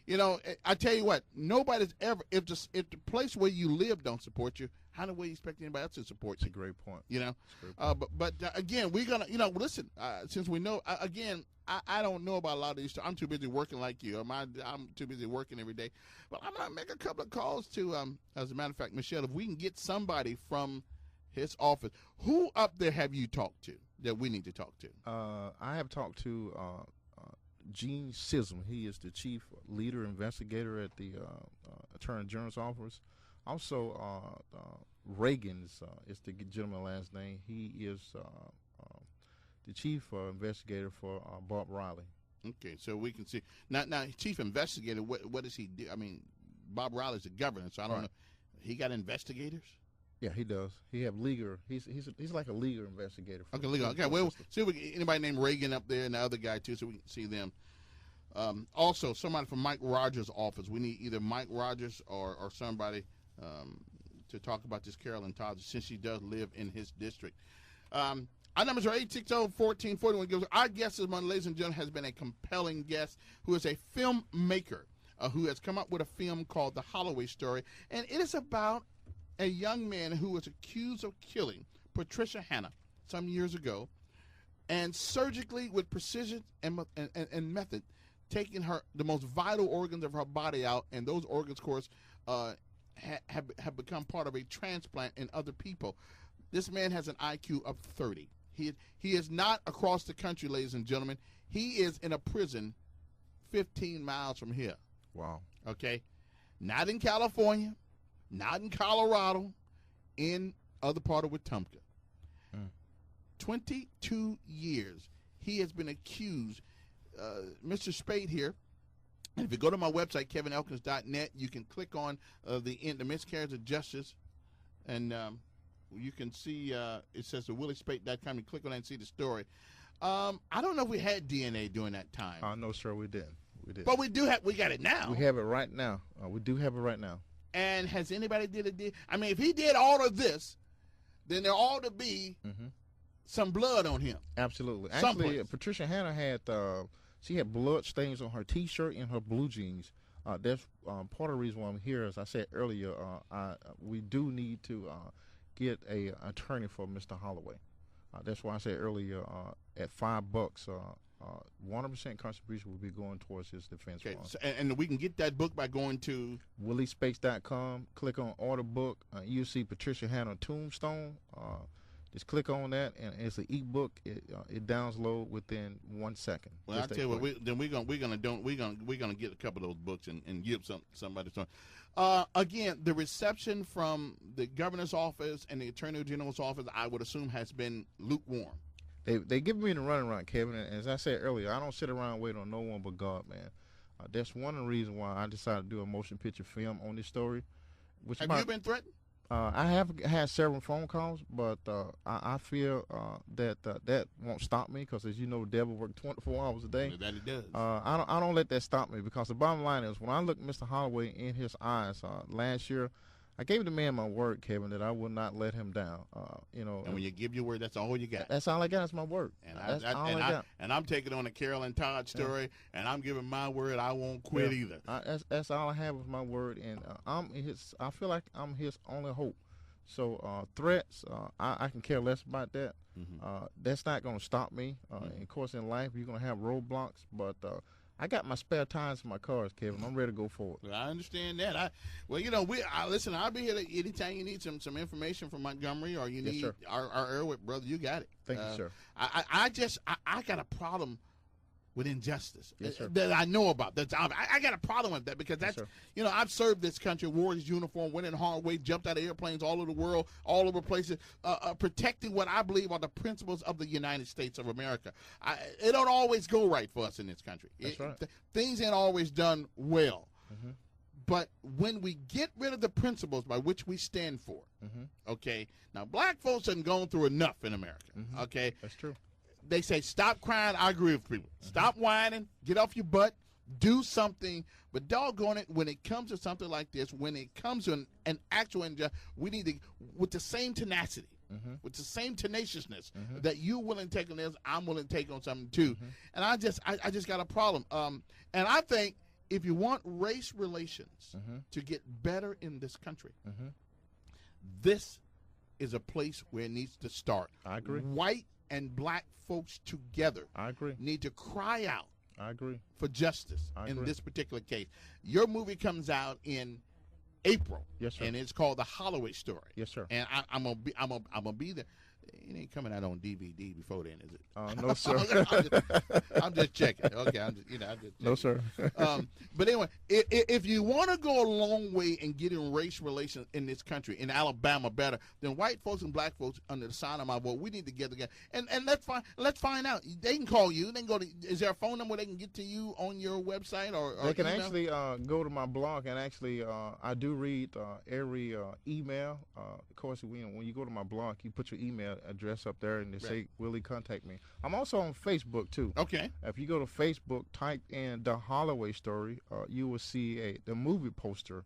You know, I tell you what, nobody's ever, if the place where you live don't support you, how do we expect anybody else to support you? That's a great point. You know, but again, we're gonna, listen. Since we know, again, I don't know about a lot of these. I'm too busy working like you. I'm too busy working every day. But I'm gonna make a couple of calls to, as a matter of fact, Michelle, if we can get somebody from his office. Who up there have you talked to that we need to talk to? I have talked to Gene Sism. He is the chief leader investigator at the Attorney General's office. Also, Reagan's is the gentleman's last name. He is the chief investigator for Bob Riley. Okay, so we can see now. Chief investigator. What does he do? I mean, Bob Riley's the governor, so I don't know. He got investigators. Yeah, he does. He have legal. He's like a legal investigator. Okay, legal. Okay, well, see if we get anybody named Reagan up there and the other guy too, so we can see them. Also, somebody from Mike Rogers' office. We need either Mike Rogers or somebody to talk about this Carolyn Todd, since she does live in his district. Our numbers are 860-1441. Our guest this morning, ladies and gentlemen, has been a compelling guest who is a filmmaker who has come up with a film called The Holloway Story, and it is about a young man who was accused of killing Patricia Hanna some years ago, and surgically, with precision and method, taking the most vital organs of her body out, and those organs, of course, have become part of a transplant in other people. This man has an IQ of 30. He is not across the country, ladies and gentlemen. He is in a prison 15 miles from here. Wow. Okay? Not in California, not in Colorado, in other part of Wetumpka. 22 years he has been accused. Mr. Speight here, and if you go to my website, kevinelkins.net, you can click on the miscarriage of justice, and you can see it says the williespeight.com. You click on that and see the story. I don't know if we had DNA during that time. No, sir, we didn't. But we got it now. We have it right now. We do have it right now. And has anybody did it? I mean, if he did all of this, then there ought to be some blood on him. Absolutely. Actually, Patricia Hanna had she had blood stains on her T-shirt and her blue jeans. That's part of the reason why I'm here. As I said earlier, we do need to get a attorney for Mr. Holloway. That's why I said earlier, at $5, 100% contribution will be going towards his defense fund. So, and we can get that book by going to williespeight.com. Click on order book. You'll see Patricia Hanna Tombstone. Just click on that, and it's an ebook. It downloads within 1 second. Well, I tell you what, we're gonna get a couple of those books and give somebody some. Again, the reception from the governor's office and the attorney general's office, I would assume, has been lukewarm. They give me the runaround, Kevin. And as I said earlier, I don't sit around and wait on no one but God, man. That's one of the reasons why I decided to do a motion picture film on this story. Have you been threatened? I have had several phone calls, but I feel that that won't stop me, because, as you know, the devil works 24 hours a day. That it does. I don't let that stop me, because the bottom line is, when I looked Mr. Holloway in his eyes last year, I gave the man my word, Kevin, that I would not let him down. And when you give your word, that's all you got. That's all I got. That's my word. And that's all I got. And I'm taking on the Carolyn Todd story, and I'm giving my word. I won't quit either. That's all I have is my word, and I feel like I'm his only hope. So threats, I can care less about that. That's not going to stop me. Of course, in life, you're going to have roadblocks, but I got my spare tires in my cars, Kevin. I'm ready to go forward. Well, I understand that. Listen, I'll be here anytime you need some information from Montgomery, or you need our Airwick brother. You got it. Thank you, sir. I got a problem with injustice sir. that I know about. I got a problem with that, because that's, I've served this country, wore his uniform, went in Holloway, jumped out of airplanes all over the world, all over places, protecting what I believe are the principles of the United States of America. It don't always go right for us in this country. That's right. Things ain't always done well. But when we get rid of the principles by which we stand for, okay, now black folks have gone through enough in America, okay? That's true. They say, stop crying. I agree with people. Stop whining. Get off your butt. Do something. But doggone it, when it comes to something like this, when it comes to an actual injustice, we need to, with the same tenacity, with the same tenaciousness that you're willing to take on this, I'm willing to take on something too. And I just got a problem. And I think if you want race relations Mm-hmm. to get better in this country, Mm-hmm. this is a place where it needs to start. I agree. White and black folks together I agree. need to cry out I agree. for justice I in agree. this particular case. Your movie comes out in April, Yes, sir. and it's called The Holloway Story. Yes, sir. And I'm gonna be there. It ain't coming out on DVD before then, is it? No, sir. I'm just checking. Okay, I'm just checking. No, sir. But anyway, if you want to go a long way in getting race relations in this country, in Alabama, better, then white folks and black folks, under the sign of my vote, we need to get together and let's find out. They can call you. They can go to. Is there a phone number they can get to you on your website or They can email? actually go to my blog, and actually I do read every email. Of course, when you go to my blog, you put your email address up there, and they say, "Willie, contact me." I'm also on Facebook too. Okay. If you go to Facebook, type in The Holloway Story, you will see the movie poster